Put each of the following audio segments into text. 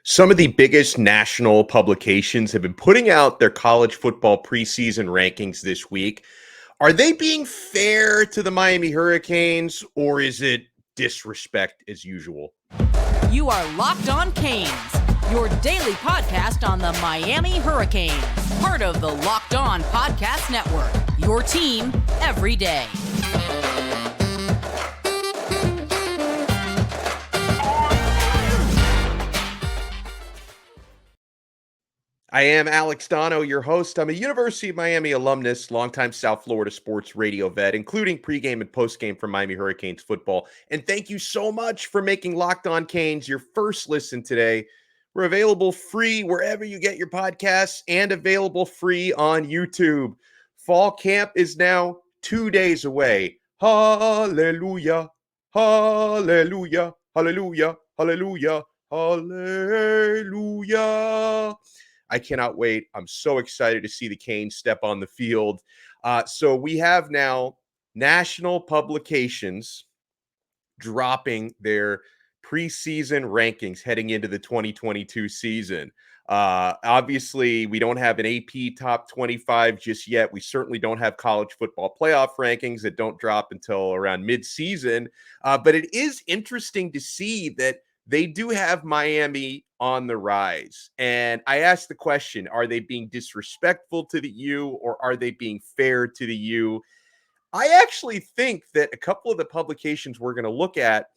Some of the biggest national publications have been putting out their college football preseason rankings this week. Are they being fair to the Miami Hurricanes, or is it disrespect as usual? You are Locked On Canes, your daily podcast on the Miami Hurricanes, part of the Locked On Podcast Network, your team every day. I am Alex Donno, your host. I'm a University of Miami alumnus, longtime South Florida sports radio vet, including pregame and postgame for Miami Hurricanes football. And thank you so much for making Locked On Canes your first listen today. We're available free wherever you get your podcasts and available free on YouTube. Fall camp is now 2 days away. Hallelujah, hallelujah, hallelujah, hallelujah, hallelujah. I cannot wait. I'm so excited to see the Canes step on the field. So we have now national publications dropping their preseason rankings heading into the 2022 season. Obviously, we don't have an AP top 25 just yet. We certainly don't have college football playoff rankings that don't drop until around mid-season. But it is interesting to see that they do have Miami on the rise. And I asked the question, are they being disrespectful to the U or are they being fair to the U? I actually think that a couple of the publications we're going to look at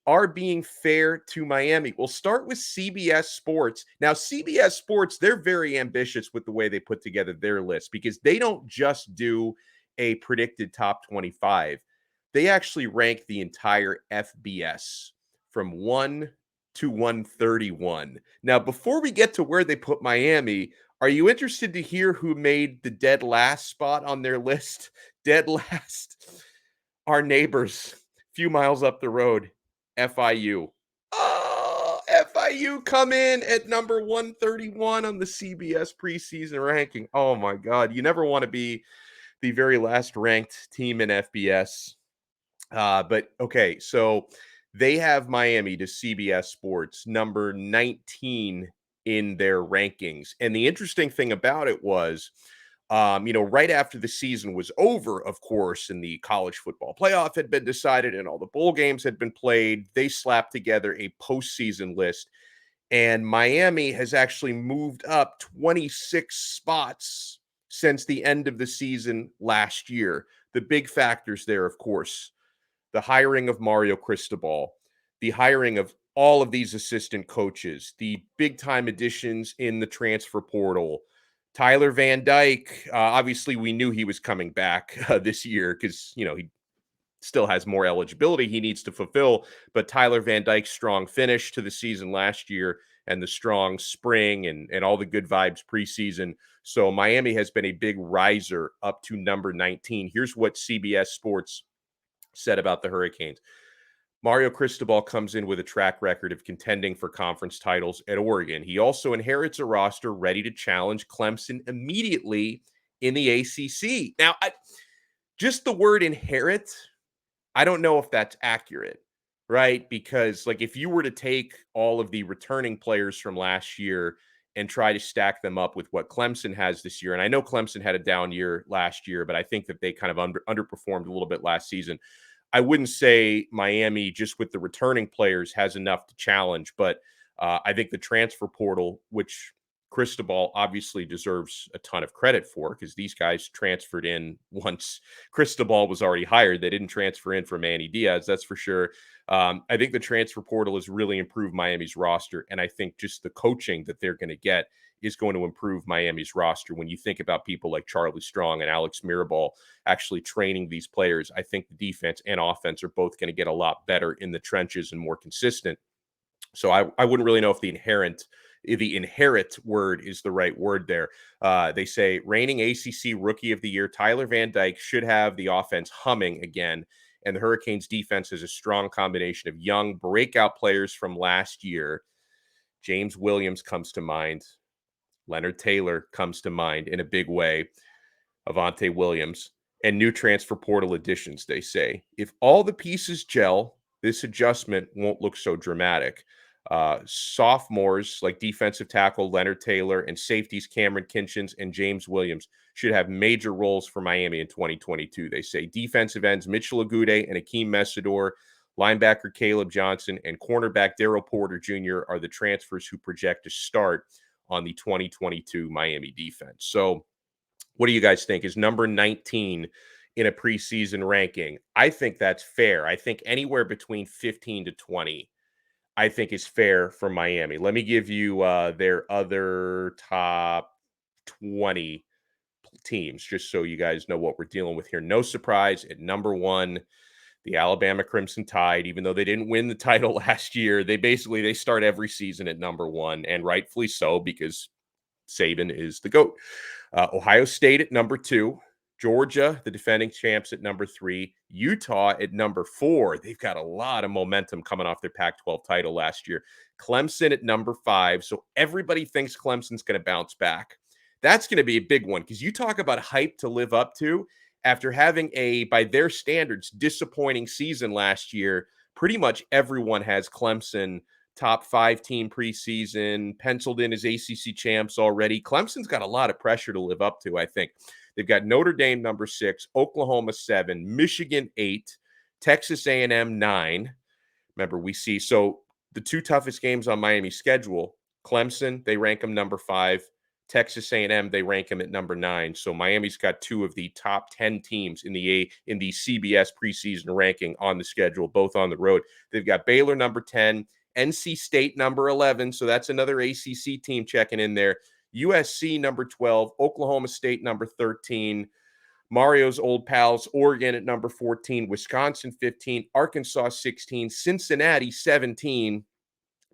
are being fair to Miami. We'll start with CBS Sports. Now, CBS Sports, they're very ambitious with the way they put together their list because they don't just do a predicted top 25. They actually rank the entire FBS from 1 to 131. Now, before we get to where they put Miami, are you interested to hear who made the dead last spot on their list? Dead last. Our neighbors, a few miles up the road, FIU. Oh, FIU come in at number 131 on the CBS preseason ranking. Oh my God. You never want to be the very last ranked team in FBS. But okay, so they have Miami to CBS Sports number 19 in their rankings. And the interesting thing about it was, right after the season was over, of course, and the college football playoff had been decided and all the bowl games had been played, they slapped together a postseason list. And Miami has actually moved up 26 spots since the end of the season last year. The big factors there, of course, the hiring of Mario Cristobal, the hiring of all of these assistant coaches, the big-time additions in the transfer portal, Tyler Van Dyke. Obviously, we knew he was coming back this year because, he still has more eligibility he needs to fulfill. But Tyler Van Dyke's strong finish to the season last year and the strong spring and all the good vibes preseason. So Miami has been a big riser up to number 19. Here's what CBS Sports said about the Hurricanes. Mario Cristobal comes in with a track record of contending for conference titles at Oregon. He also inherits a roster ready to challenge Clemson immediately in the ACC. Now, just the word inherit, I don't know if that's accurate, right? Because if you were to take all of the returning players from last year and try to stack them up with what Clemson has this year, and I know Clemson had a down year last year, but I think that they kind of underperformed a little bit last season. I wouldn't say Miami, just with the returning players, has enough to challenge, but I think the transfer portal, which Cristobal obviously deserves a ton of credit for because these guys transferred in once Cristobal was already hired. They didn't transfer in for Manny Diaz, that's for sure. I think the transfer portal has really improved Miami's roster, and I think just the coaching that they're going to get is going to improve Miami's roster. When you think about people like Charlie Strong and Alex Mirabal actually training these players, I think the defense and offense are both going to get a lot better in the trenches and more consistent. So I wouldn't really know if the inherit word is the right word there. They say reigning ACC Rookie of the Year Tyler Van Dyke should have the offense humming again. And the Hurricanes defense is a strong combination of young breakout players from last year. James Williams comes to mind. Leonard Taylor comes to mind in a big way. Avante Williams. And new transfer portal additions, they say. If all the pieces gel, this adjustment won't look so dramatic. Sophomores like defensive tackle Leonard Taylor and safeties Cameron Kinchins and James Williams should have major roles for Miami in 2022. They say defensive ends Mitchell Agude and Akeem Messidor, linebacker Caleb Johnson, and cornerback Daryl Porter Jr. are the transfers who project to start on the 2022 Miami defense. So what do you guys think? Is number 19 in a preseason ranking? I think that's fair. I think anywhere between 15 to 20, I think is fair for Miami. Let me give you their other top 20 teams, just so you guys know what we're dealing with here. No surprise, at number 1, the Alabama Crimson Tide. Even though they didn't win the title last year, they start every season at number 1, and rightfully so, because Saban is the GOAT. Ohio State at number 2. Georgia, the defending champs, at number 3. Utah at number 4. They've got a lot of momentum coming off their Pac-12 title last year. Clemson at number 5. So everybody thinks Clemson's going to bounce back. That's going to be a big one, because you talk about hype to live up to after having a, by their standards, disappointing season last year. Pretty much everyone has Clemson top 5 team preseason, penciled in as ACC champs already. Clemson's got a lot of pressure to live up to, I think. They've got Notre Dame number 6, Oklahoma 7, Michigan 8, Texas A&M 9. Remember, we see, so the 2 toughest games on Miami's schedule, Clemson, they rank them number 5. Texas A&M, they rank them at number 9. So Miami's got 2 of the top 10 teams in the CBS preseason ranking on the schedule, both on the road. They've got Baylor number 10, NC State number 11, so that's another ACC team checking in there. USC number 12, Oklahoma State number 13, Mario's old pals, Oregon at number 14, Wisconsin 15, Arkansas 16, Cincinnati 17,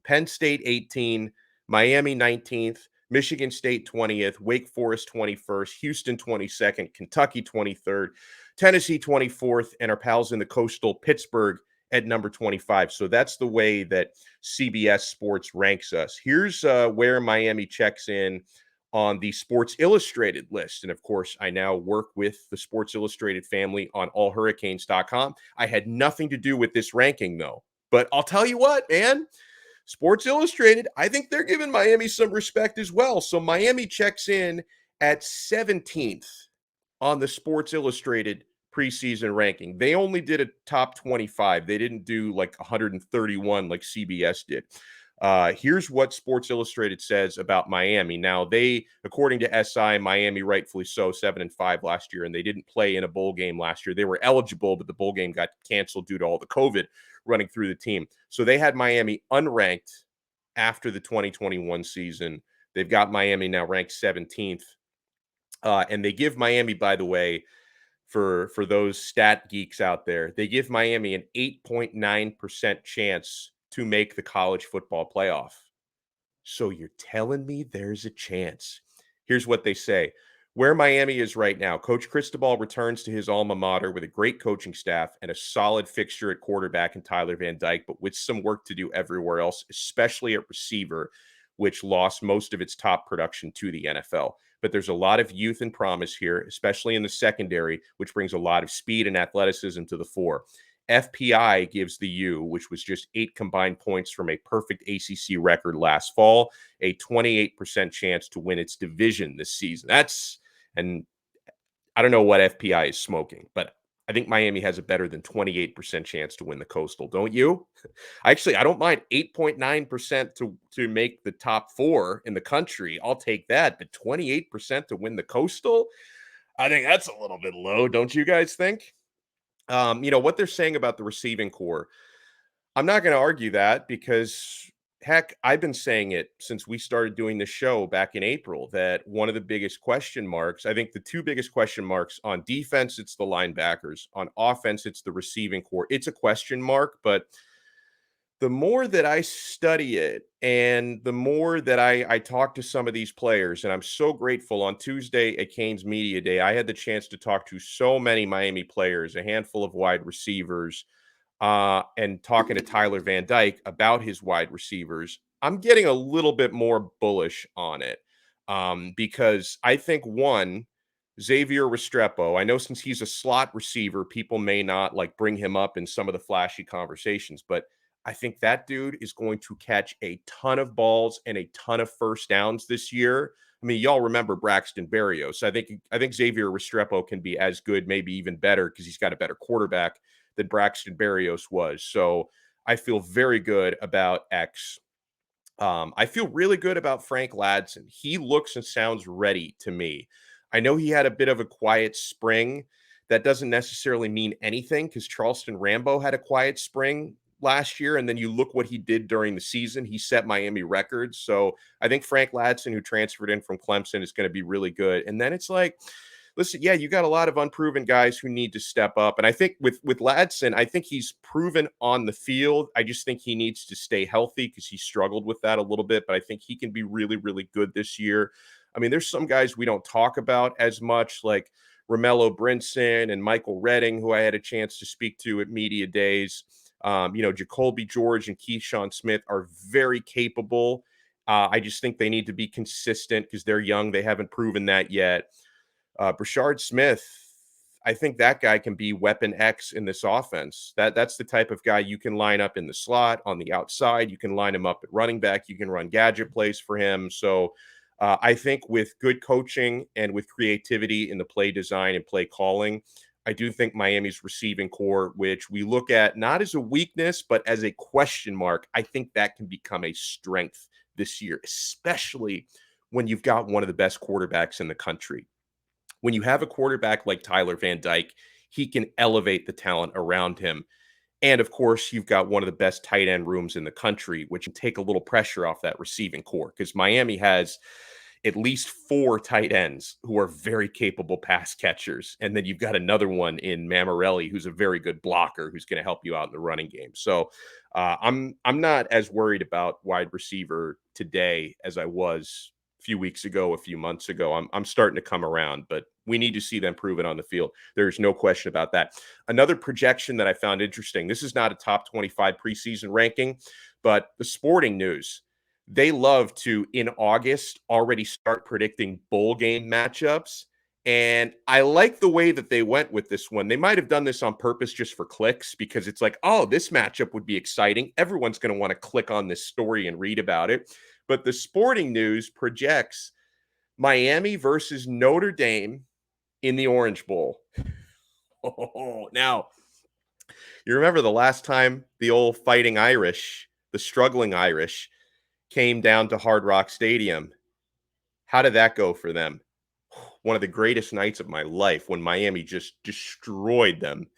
Penn State 18, Miami 19th, Michigan State 20th, Wake Forest 21st, Houston 22nd, Kentucky 23rd, Tennessee 24th, and our pals in the coastal, Pittsburgh at number 25. So that's the way that CBS Sports ranks us. Here's where Miami checks in on the Sports Illustrated list. And of course, I now work with the Sports Illustrated family on allhurricanes.com. I had nothing to do with this ranking, though. But I'll tell you what, man, Sports Illustrated, I think they're giving Miami some respect as well. So Miami checks in at 17th on the Sports Illustrated preseason ranking. They only did a top 25. They didn't do like 131 like CBS did. Here's what Sports Illustrated says about Miami. Now, they, according to SI, Miami rightfully so, 7-5 last year, and they didn't play in a bowl game last year. They were eligible, but the bowl game got canceled due to all the COVID running through the team. So they had Miami unranked after the 2021 season. They've got Miami now ranked 17th. And they give Miami, by the way, for those stat geeks out there, they give Miami an 8.9% chance to make the college football playoff. So you're telling me there's a chance. Here's what they say. Where Miami is right now, Coach Cristobal returns to his alma mater with a great coaching staff and a solid fixture at quarterback in Tyler Van Dyke, but with some work to do everywhere else, especially at receiver, which lost most of its top production to the NFL. But there's a lot of youth and promise here, especially in the secondary, which brings a lot of speed and athleticism to the fore. FPI gives the U, which was just 8 combined points from a perfect ACC record last fall, a 28% chance to win its division this season. And I don't know what FPI is smoking, but I think Miami has a better than 28% chance to win the Coastal, don't you? I don't mind 8.9% to make the top 4 in the country. I'll take that, but 28% to win the Coastal? I think that's a little bit low, don't you guys think? What they're saying about the receiving core, I'm not going to argue that because, heck, I've been saying it since we started doing the show back in April that one of the biggest question marks, I think the 2 biggest question marks on defense, it's the linebackers. On offense, it's the receiving core. It's a question mark, but the more that I study it and the more that I talk to some of these players, and I'm so grateful, on Tuesday at Canes Media Day, I had the chance to talk to so many Miami players, a handful of wide receivers, and talking to Tyler Van Dyke about his wide receivers. I'm getting a little bit more bullish on it because I think, one, Xavier Restrepo, I know since he's a slot receiver, people may not like bring him up in some of the flashy conversations, but I think that dude is going to catch a ton of balls and a ton of first downs this year. I mean, y'all remember Braxton Berrios. I think Xavier Restrepo can be as good, maybe even better, because he's got a better quarterback than Braxton Berrios was. So I feel very good about X. I feel really good about Frank Ladson. He looks and sounds ready to me. I know he had a bit of a quiet spring. That doesn't necessarily mean anything because Charleston Rambo had a quiet spring last year. And then you look what he did during the season. He set Miami records. So I think Frank Ladson, who transferred in from Clemson, is going to be really good. And then it's like, listen, yeah, you got a lot of unproven guys who need to step up. And I think with Ladson, I think he's proven on the field. I just think he needs to stay healthy because he struggled with that a little bit. But I think he can be really, really good this year. I mean, there's some guys we don't talk about as much, like Romello Brinson and Michael Redding, who I had a chance to speak to at Media Days. Jacolby George and Keyshawn Smith are very capable. I just think they need to be consistent because they're young. They haven't proven that yet. Brichard Smith, I think that guy can be weapon X in this offense. That's the type of guy you can line up in the slot, on the outside. You can line him up at running back. You can run gadget plays for him. So I think with good coaching and with creativity in the play design and play calling, I do think Miami's receiving core, which we look at not as a weakness, but as a question mark, I think that can become a strength this year, especially when you've got one of the best quarterbacks in the country. When you have a quarterback like Tyler Van Dyke, he can elevate the talent around him. And of course, you've got one of the best tight end rooms in the country, which can take a little pressure off that receiving core because Miami has at least 4 tight ends who are very capable pass catchers. And then you've got another one in Mammarelli, who's a very good blocker, who's going to help you out in the running game. So I'm not as worried about wide receiver today as I was a few weeks ago, a few months ago. I'm starting to come around, but we need to see them prove it on the field. There's no question about that. Another projection that I found interesting, this is not a top 25 preseason ranking, but the Sporting News, they love to, in August, already start predicting bowl game matchups. And I like the way that they went with this one. They might have done this on purpose just for clicks because it's like, oh, this matchup would be exciting. Everyone's going to want to click on this story and read about it. But the Sporting News projects Miami versus Notre Dame in the Orange Bowl. Oh, now, you remember the last time the old Fighting Irish, the struggling Irish, came down to Hard Rock Stadium. How did that go for them? One of the greatest nights of my life when Miami just destroyed them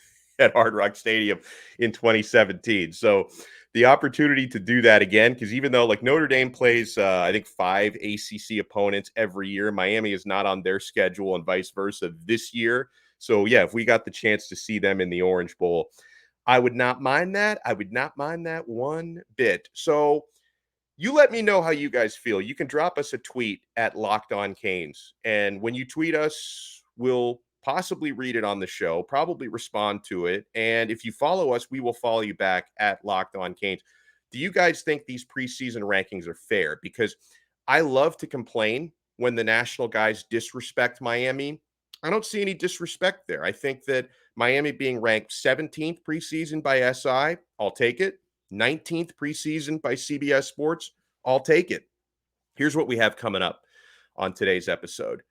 at Hard Rock Stadium in 2017. So the opportunity to do that again, because even though like Notre Dame plays, I think 5 ACC opponents every year, Miami is not on their schedule and vice versa this year. So yeah, if we got the chance to see them in the Orange Bowl, I would not mind that. I would not mind that one bit. So you let me know how you guys feel. You can drop us a tweet at Locked On Canes. And when you tweet us, we'll possibly read it on the show, probably respond to it. And if you follow us, we will follow you back at Locked On Canes. Do you guys think these preseason rankings are fair? Because I love to complain when the national guys disrespect Miami. I don't see any disrespect there. I think that Miami being ranked 17th preseason by SI, I'll take it. 19th preseason by CBS Sports, I'll take it. Here's what we have coming up on today's episode.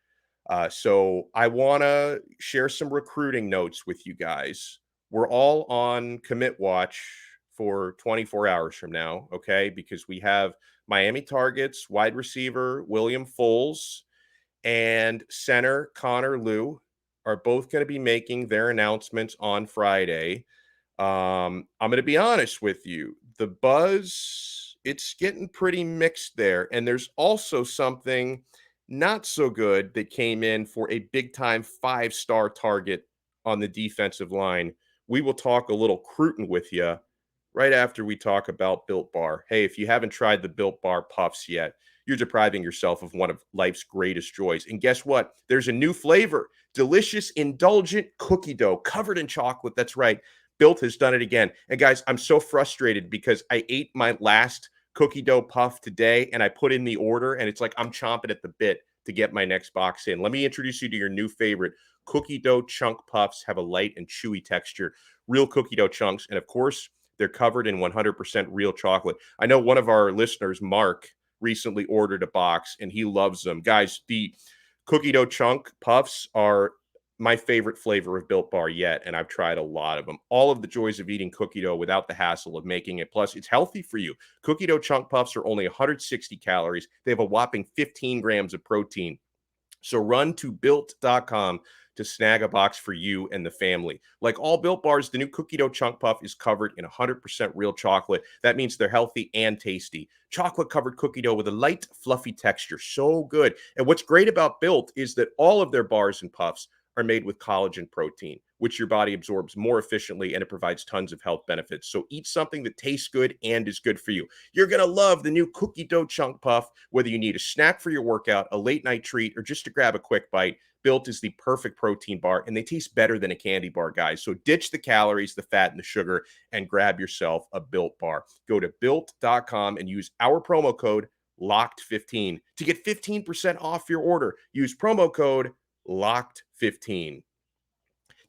So I want to share some recruiting notes with you guys. We're all on commit watch for 24 hours from now, okay? Because we have Miami targets, wide receiver William Foles, and center Connor Liu are both going to be making their announcements on Friday. I'm going to be honest with you. The buzz, it's getting pretty mixed there. And there's also something not so good that came in for a big-time 5-star target on the defensive line. We will talk a little Cruton with you right after we talk about Built Bar. Hey, if you haven't tried the Built Bar Puffs yet, you're depriving yourself of one of life's greatest joys. And guess what? There's a new flavor. Delicious, indulgent cookie dough covered in chocolate. That's right. Built has done it again. And guys, I'm so frustrated because I ate my last cookie dough puff today and I put in the order and it's like I'm chomping at the bit to get my next box in. Let me introduce you to your new favorite. Cookie dough chunk puffs have a light and chewy texture, real cookie dough chunks. And of course, They're covered in 100% real chocolate. I know one of our listeners, Mark, recently ordered a box and he loves them. Guys, the cookie dough chunk puffs are my favorite flavor of Built Bar yet, and I've tried a lot of them. All of the joys of eating cookie dough without the hassle of making it. Plus, it's healthy for you. Cookie dough chunk puffs are only 160 calories. They have a whopping 15 grams of protein. So run to Built.com to snag a box for you and the family. Like all Built Bars, the new cookie dough chunk puff is covered in 100% real chocolate. That means they're healthy and tasty. Chocolate-covered cookie dough with a light, fluffy texture. So good. And what's great about Built is that all of their bars and puffs are made with collagen protein, which your body absorbs more efficiently, and it provides tons of health benefits. So eat something that tastes good and is good for you. You're going to love the new cookie dough chunk puff, whether you need a snack for your workout, a late night treat, or just to grab a quick bite. Built is the perfect protein bar, and they taste better than a candy bar, guys. So ditch the calories, the fat, and the sugar, and grab yourself a Built bar. Go to Built.com and use our promo code LOCKED15 to get 15% off your order. Use promo code LOCKED15.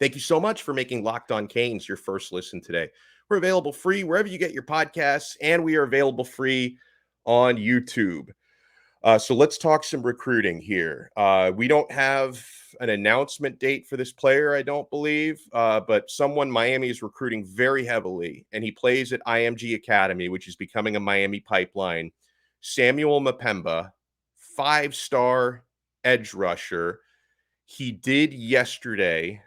Thank you so much for making Locked On Canes your first listen today. We're available free wherever you get your podcasts, and we are available free on YouTube. So let's talk some recruiting here. We don't have an announcement date for this player, I don't believe, but someone Miami is recruiting very heavily, and he plays at IMG Academy, which is becoming a Miami pipeline. Samuel Mapemba, 5-star edge rusher. He did yesterday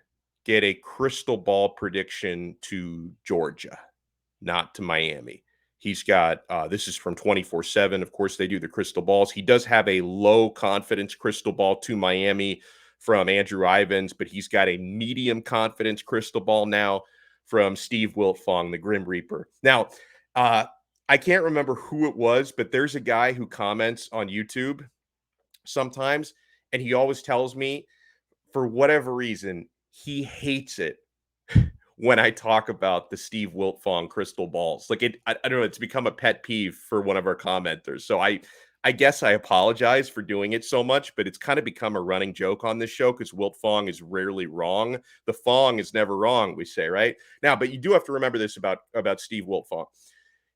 get a crystal ball prediction to Georgia, not to Miami. He's got, this is from 24/7. Of course, they do the crystal balls. He does have a low confidence crystal ball to Miami from Andrew Ivins, but he's got a medium confidence crystal ball now from Steve Wiltfong, the Grim Reaper. Now, I can't remember who it was, but there's a guy who comments on YouTube sometimes, and he always tells me, for whatever reason, he hates it when I talk about the Steve Wiltfong crystal balls. Like I don't know, it's become a pet peeve for one of our commenters. So I guess I apologize for doing it so much, but it's kind of become a running joke on this show because Wiltfong is rarely wrong. The Fong is never wrong, we say, right? Now, but you do have to remember this about Steve Wiltfong.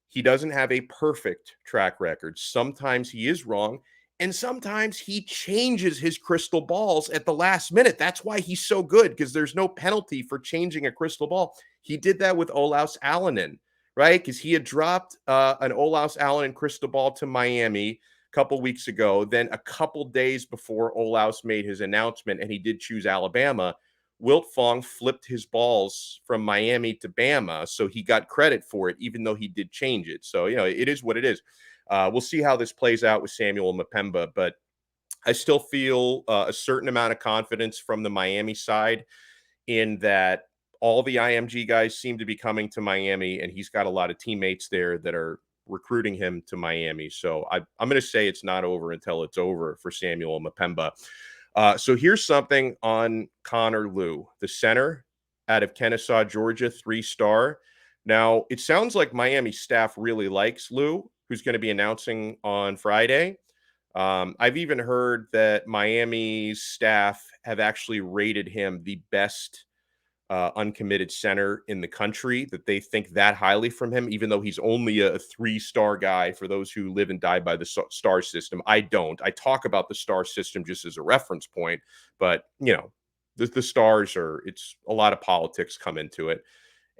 He doesn't have a perfect track record. Sometimes he is wrong, and sometimes he changes his crystal balls at the last minute. That's why he's so good, because there's no penalty for changing a crystal ball. He did that with Olaus Alanen, right? Because he had dropped an Olaus Alanen crystal ball to Miami a couple weeks ago. Then a couple days before Olaus made his announcement, and he did choose Alabama, Wiltfong flipped his balls from Miami to Bama, so he got credit for it, even though he did change it. So, it is what it is. We'll see how this plays out with Samuel Mapemba, but I still feel a certain amount of confidence from the Miami side in that all the IMG guys seem to be coming to Miami, and he's got a lot of teammates there that are recruiting him to Miami. So I'm going to say it's not over until it's over for Samuel Mapemba. So here's something on Connor Lew, the center out of Kennesaw, Georgia, 3-star. Now, it sounds like Miami staff really likes Lew, who's going to be announcing on Friday. I've even heard that Miami's staff have actually rated him the best uncommitted center in the country, that they think that highly from him, even though he's only a 3-star guy for those who live and die by the star system. I don't. I talk about the star system just as a reference point, but, the stars it's a lot of politics come into it.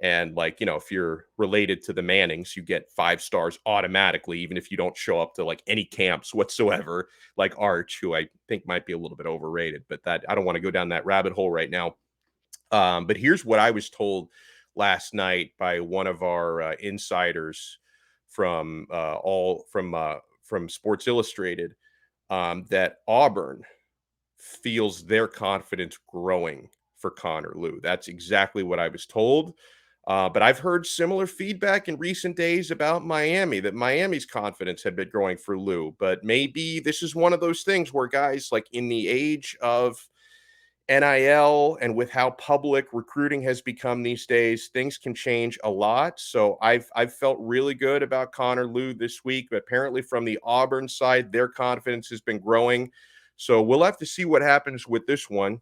And if you're related to the Mannings, you get 5 stars automatically, even if you don't show up to any camps whatsoever, like Arch, who I think might be a little bit overrated, but that I don't want to go down that rabbit hole right now. But here's what I was told last night by one of our insiders from Sports Illustrated, that Auburn feels their confidence growing for Connor Lew. That's exactly what I was told. But I've heard similar feedback in recent days about Miami, that Miami's confidence had been growing for Lew. But maybe this is one of those things where guys, in the age of NIL and with how public recruiting has become these days, things can change a lot. So I've felt really good about Connor Lew this week, but apparently from the Auburn side, their confidence has been growing. So we'll have to see what happens with this one.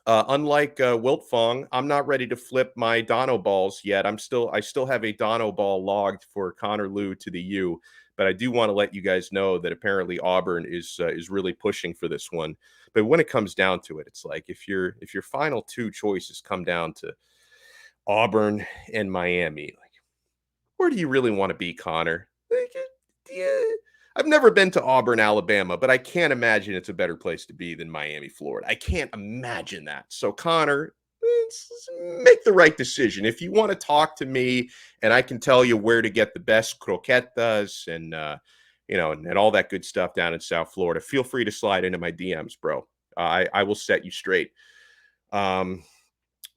Unlike Wilt Fong, I'm not ready to flip my Donno balls yet. I still have a Donno ball logged for Connor Lew to the U, but I do want to let you guys know that apparently Auburn is really pushing for this one. But when it comes down to it, it's like if your final two choices come down to Auburn and Miami, like where do you really want to be, Connor? Like, yeah, I've never been to Auburn, Alabama, but I can't imagine it's a better place to be than Miami, Florida. I can't imagine that. So, Connor, make the right decision. If you want to talk to me and I can tell you where to get the best croquetas and, and all that good stuff down in South Florida, feel free to slide into my DMs, bro. I will set you straight.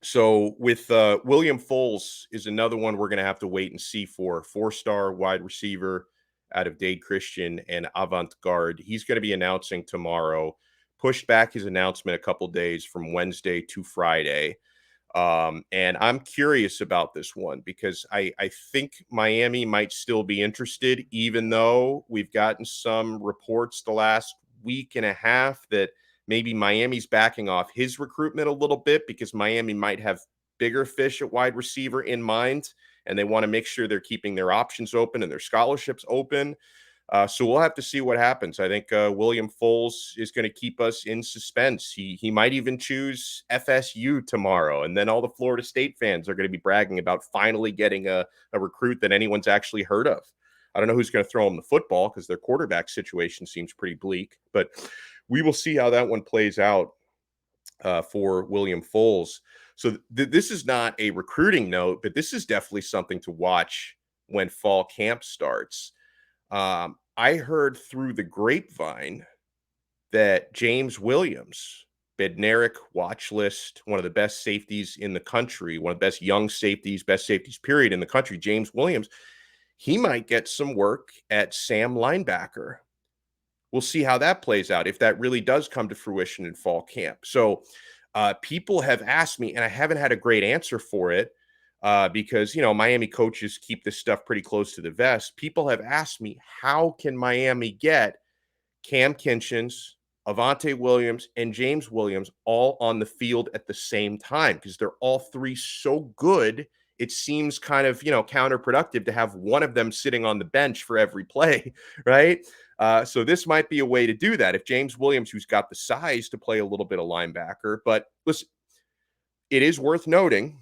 So with William Foles is another one we're going to have to wait and see for. 4-star wide receiver out of Dade Christian and Avant-Garde. He's going to be announcing tomorrow. Pushed back his announcement a couple days from Wednesday to Friday. And I'm curious about this one because I think Miami might still be interested, even though we've gotten some reports the last week and a half that maybe Miami's backing off his recruitment a little bit because Miami might have bigger fish at wide receiver in mind, and they want to make sure they're keeping their options open and their scholarships open. So we'll have to see what happens. I think William Foles is going to keep us in suspense. He might even choose FSU tomorrow, and then all the Florida State fans are going to be bragging about finally getting a recruit that anyone's actually heard of. I don't know who's going to throw them the football because their quarterback situation seems pretty bleak, but we will see how that one plays out for William Foles. So this is not a recruiting note, but this is definitely something to watch when fall camp starts. I heard through the grapevine that James Williams, Bednarik watch list, one of the best safeties in the country, one of the best young safeties, best safeties period in the country, James Williams, he might get some work at Sam linebacker. We'll see how that plays out if that really does come to fruition in fall camp. So people have asked me, and I haven't had a great answer for it because, Miami coaches keep this stuff pretty close to the vest. People have asked me, how can Miami get Cam Kinchins, Avante Williams, and James Williams all on the field at the same time? Because they're all three so good. It seems kind of, counterproductive to have one of them sitting on the bench for every play, right? So this might be a way to do that. If James Williams, who's got the size to play a little bit of linebacker, but listen, it is worth noting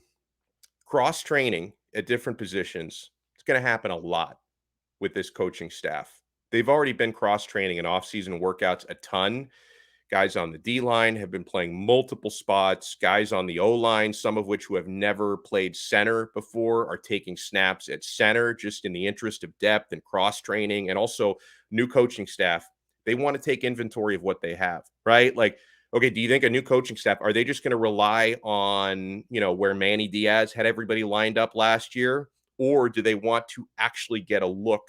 cross-training at different positions. It's going to happen a lot with this coaching staff. They've already been cross-training and off-season workouts a ton. Guys on the D-line have been playing multiple spots. Guys on the O-line, some of which who have never played center before, are taking snaps at center just in the interest of depth and cross-training. And also new coaching staff, they want to take inventory of what they have, right? Like, okay, do you think a new coaching staff, are they just going to rely on, where Manny Diaz had everybody lined up last year? Or do they want to actually get a look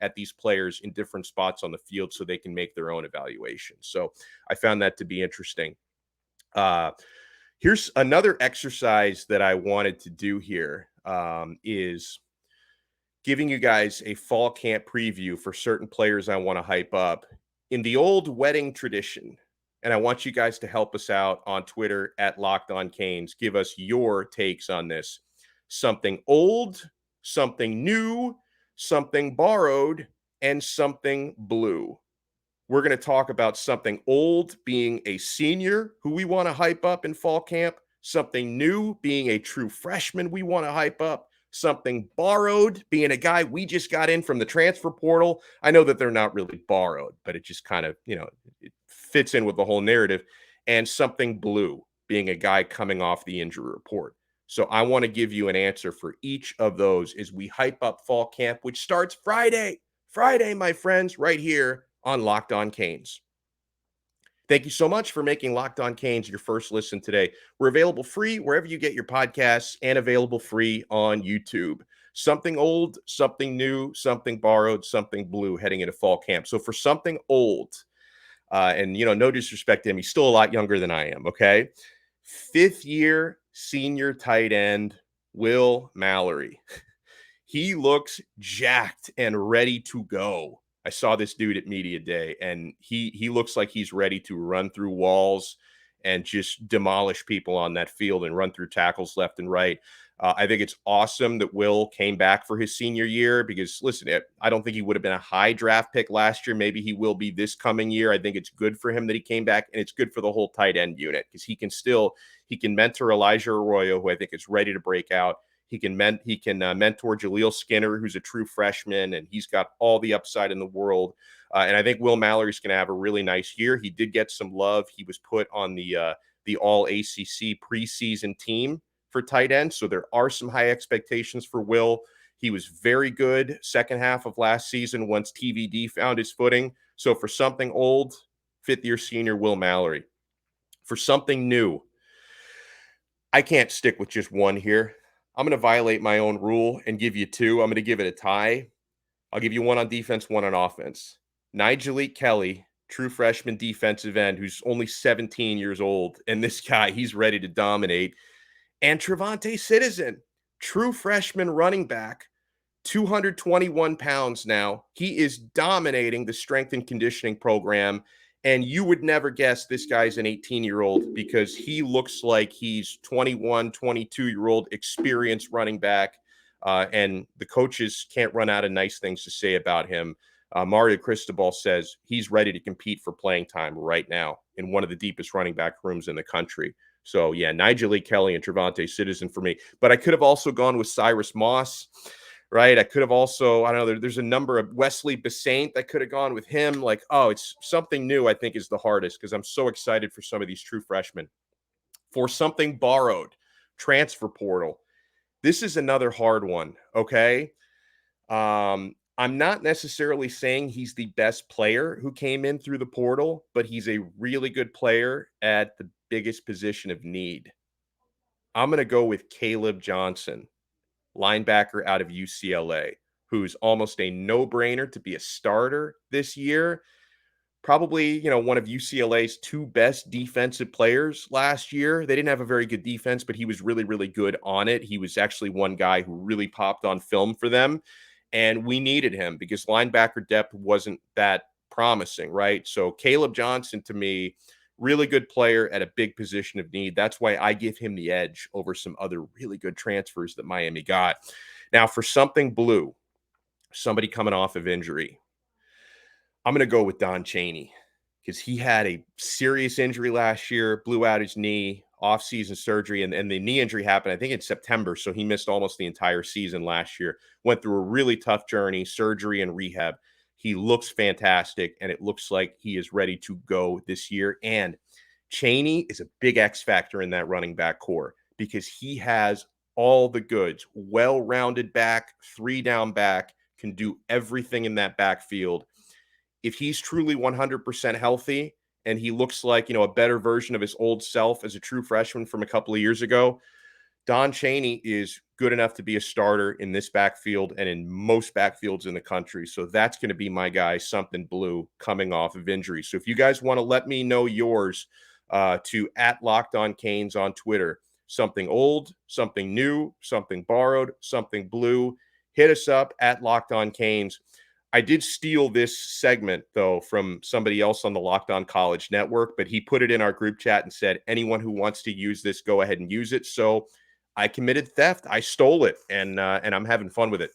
at these players in different spots on the field so they can make their own evaluation? So I found that to be interesting. Here's another exercise that I wanted to do here is giving you guys a fall camp preview for certain players I want to hype up in the old wedding tradition. And I want you guys to help us out on Twitter at Locked On Canes. Give us your takes on this. Something old, something new, something borrowed, and something blue. We're going to talk about something old being a senior who we want to hype up in fall camp, something new being a true freshman we want to hype up, something borrowed being a guy we just got in from the transfer portal. I know that they're not really borrowed, but it just kind of, it fits in with the whole narrative, and something blue being a guy coming off the injury report. So I want to give you an answer for each of those as we hype up fall camp, which starts Friday. Friday, my friends, right here on Locked On Canes. Thank you so much for making Locked On Canes your first listen today. We're available free wherever you get your podcasts and available free on YouTube. Something old, something new, something borrowed, something blue heading into fall camp. So for something old, and, no disrespect to him, he's still a lot younger than I am, okay? 5th year senior tight end, Will Mallory. He looks jacked and ready to go. I saw this dude at media day, and he looks like he's ready to run through walls and just demolish people on that field and run through tackles left and right. I think it's awesome that Will came back for his senior year because, listen, I don't think he would have been a high draft pick last year. Maybe he will be this coming year. I think it's good for him that he came back, and it's good for the whole tight end unit because he can mentor Elijah Arroyo, who I think is ready to break out. He can mentor Jaleel Skinner, who's a true freshman, and he's got all the upside in the world. And I think Will Mallory's going to have a really nice year. He did get some love. He was put on the All-ACC preseason team for tight end, so there are some high expectations for Will. He was very good second half of last season once TVD found his footing. So for something old, fifth-year senior Will Mallory. For something new, I can't stick with just one here. I'm going to violate my own rule and give you two. I'm going to give it a tie. I'll give you one on defense, one on offense. Nigelite Kelly, true freshman defensive end, who's only 17 years old. And this guy, he's ready to dominate. And Trevante Citizen, true freshman running back, 221 pounds now. He is dominating the strength and conditioning program. And you would never guess this guy's an 18-year-old because he looks like he's 21, 22-year-old experienced running back. And the coaches can't run out of nice things to say about him. Mario Cristobal says he's ready to compete for playing time right now in one of the deepest running back rooms in the country. So, yeah, Nigelite Kelly and Trevante Citizen for me. But I could have also gone with Cyrus Moss, right? I could have also, I don't know, there's a number of Wesley Besaint that could have gone with him. Like, it's something new, I think, is the hardest because I'm so excited for some of these true freshmen. For something borrowed, transfer portal. This is another hard one, okay? I'm not necessarily saying he's the best player who came in through the portal, but he's a really good player at the biggest position of need. I'm going to go with Caleb Johnson, linebacker out of UCLA, who's almost a no-brainer to be a starter this year. Probably, one of UCLA's two best defensive players last year. They didn't have a very good defense, but he was really, really good on it. He was actually one guy who really popped on film for them. And we needed him because linebacker depth wasn't that promising, right? So Caleb Johnson, to me, really good player at a big position of need. That's why I give him the edge over some other really good transfers that Miami got. Now, for something blue, somebody coming off of injury, I'm going to go with Don Chaney because he had a serious injury last year, blew out his knee, off-season surgery, and the knee injury happened, I think, in September, so he missed almost the entire season last year. Went through a really tough journey, surgery and rehab. He looks fantastic, and it looks like he is ready to go this year. And Chaney is a big X factor in that running back core because he has all the goods. Well-rounded back, three-down back, can do everything in that backfield. If he's truly 100% healthy and he looks like, a better version of his old self as a true freshman from a couple of years ago, Don Chaney is good enough to be a starter in this backfield and in most backfields in the country. So that's going to be my guy, something blue, coming off of injury. So if you guys want to let me know yours, to @LockedOnCanes on Twitter, something old, something new, something borrowed, something blue, hit us up @LockedOnCanes. I did steal this segment, though, from somebody else on the Locked On College Network, but he put it in our group chat and said, anyone who wants to use this, go ahead and use it. So I committed theft. I stole it, and I'm having fun with it.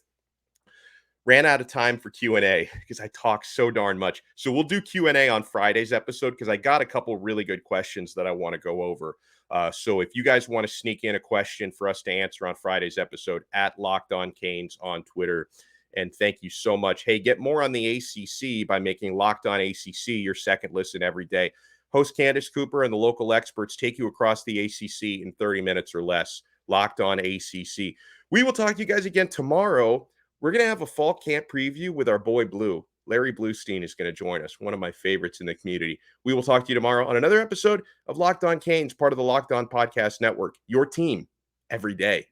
Ran out of time for Q&A because I talk so darn much. So we'll do Q&A on Friday's episode because I got a couple really good questions that I want to go over. So if you guys want to sneak in a question for us to answer on Friday's episode, @LockedOnCanes on Twitter. And thank you so much. Hey, get more on the ACC by making Locked On ACC your second listen every day. Host Candace Cooper and the local experts take you across the ACC in 30 minutes or less. Locked On ACC. We will talk to you guys again tomorrow. We're going to have a fall camp preview with our boy Blue. Larry Bluestein is going to join us, one of my favorites in the community. We will talk to you tomorrow on another episode of Locked On Canes, part of the Locked On Podcast Network. Your team every day.